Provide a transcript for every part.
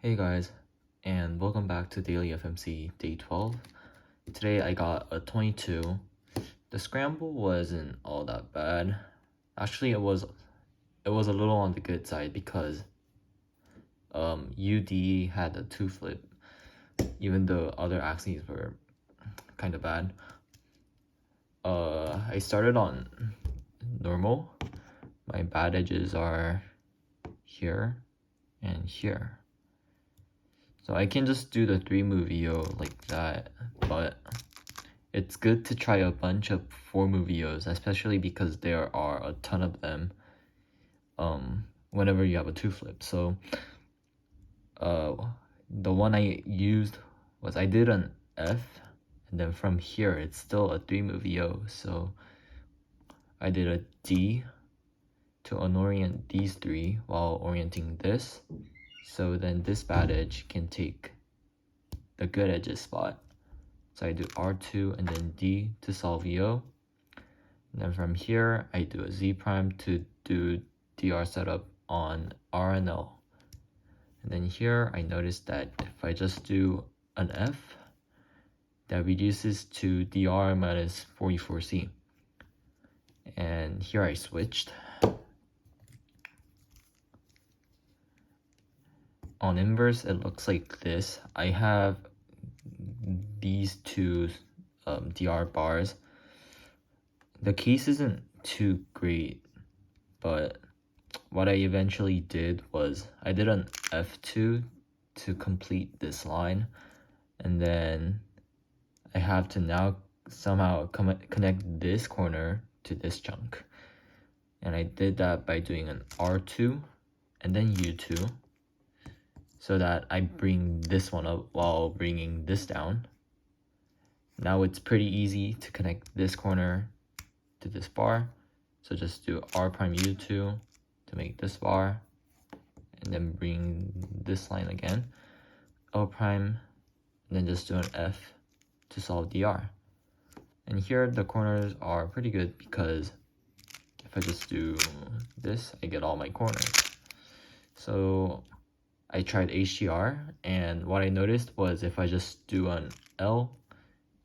Hey guys, and welcome back to Daily FMC Day 12. Today I got a 22. The scramble wasn't all that bad. Actually, it was a little on the good side because UD had a 2 flip, even though other axes were kind of bad. I started on normal. My bad edges are here and here. So I can just do the 3-move EO like that, but it's good to try a bunch of 4-move EOs, especially because there are a ton of them whenever you have a 2 flip. So the one I used was I did an F, and then from here it's still a 3-move EO. So I did a D to unorient these 3 while orienting this. So then this bad edge can take the good edges spot. So I do R2 and then D to solve EO. And then from here, I do a Z prime to do DR setup on R and L. And then here, I noticed that if I just do an F, that reduces to DR minus 44C. And here I switched. On inverse, it looks like this. I have these two DR bars. The case isn't too great, but what I eventually did was I did an F2 to complete this line, and then I have to now somehow connect this corner to this chunk. And I did that by doing an R2 and then U2, so that I bring this one up while bringing this down. Now it's pretty easy to connect this corner to this bar. So just do R prime U2 to make this bar, and then bring this line again, L prime, and then just do an F to solve DR. And here the corners are pretty good because if I just do this, I get all my corners. So I tried HDR, and what I noticed was if I just do an L,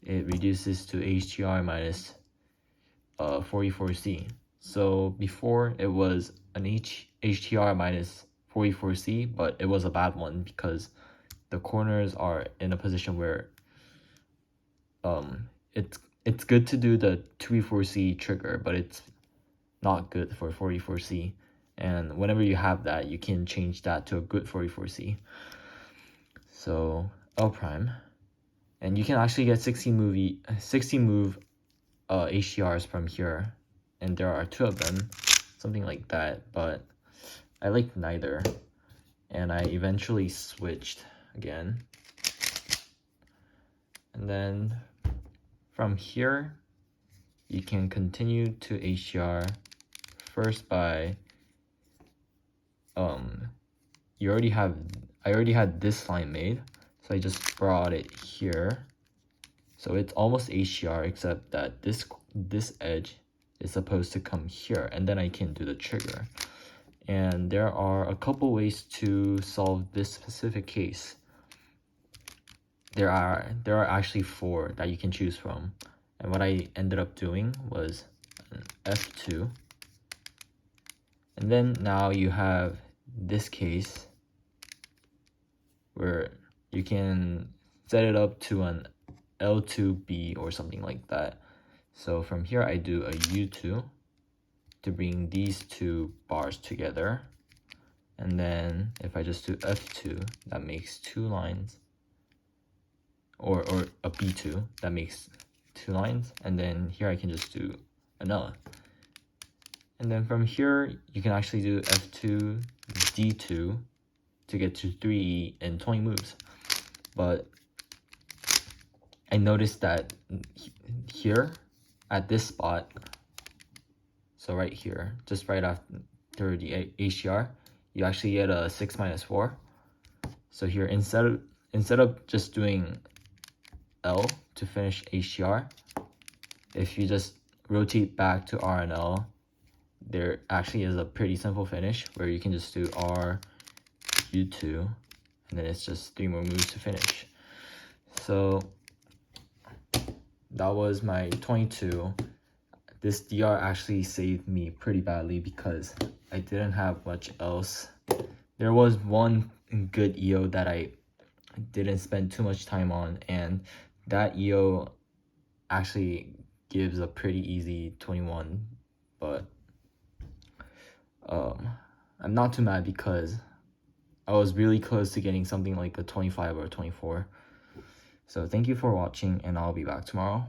it reduces to HDR minus 44C. So before it was an HDR minus 44C, but it was a bad one because the corners are in a position where it's good to do the 2v4C trigger, but it's not good for 44C. And whenever you have that, you can change that to a good 44C. So L prime, and you can actually get 60 move HDRs from here, and there are 2 of them, something like that, but I like neither, and I eventually switched again. And then from here, you can continue to HDR first by I already had this line made, so I just brought it here. So it's almost HDR, except that this edge is supposed to come here, and then I can do the trigger. And there are a couple ways to solve this specific case. There are actually 4 that you can choose from. And what I ended up doing was an F2. And then now you have this case where you can set it up to an L2B or something like that. So from here I do a U2 to bring these 2 bars together. And then if I just do F2, that makes 2 lines. Or a B2, that makes 2 lines. And then here I can just do an L. And then from here, you can actually do F2, D2 to get to 3 in 20 moves. But I noticed that here, at this spot, so right here, just right after the HDR, you actually get a 6 minus 4. So here, instead of just doing L to finish HDR, if you just rotate back to R and L, there actually is a pretty simple finish where you can just do R, U2, and then it's just 3 more moves to finish. So that was my 22. This DR actually saved me pretty badly because I didn't have much else. There was one good EO that I didn't spend too much time on, and that EO actually gives a pretty easy 21, but I'm not too mad because I was really close to getting something like a 25 or a 24. So thank you for watching, and I'll be back tomorrow.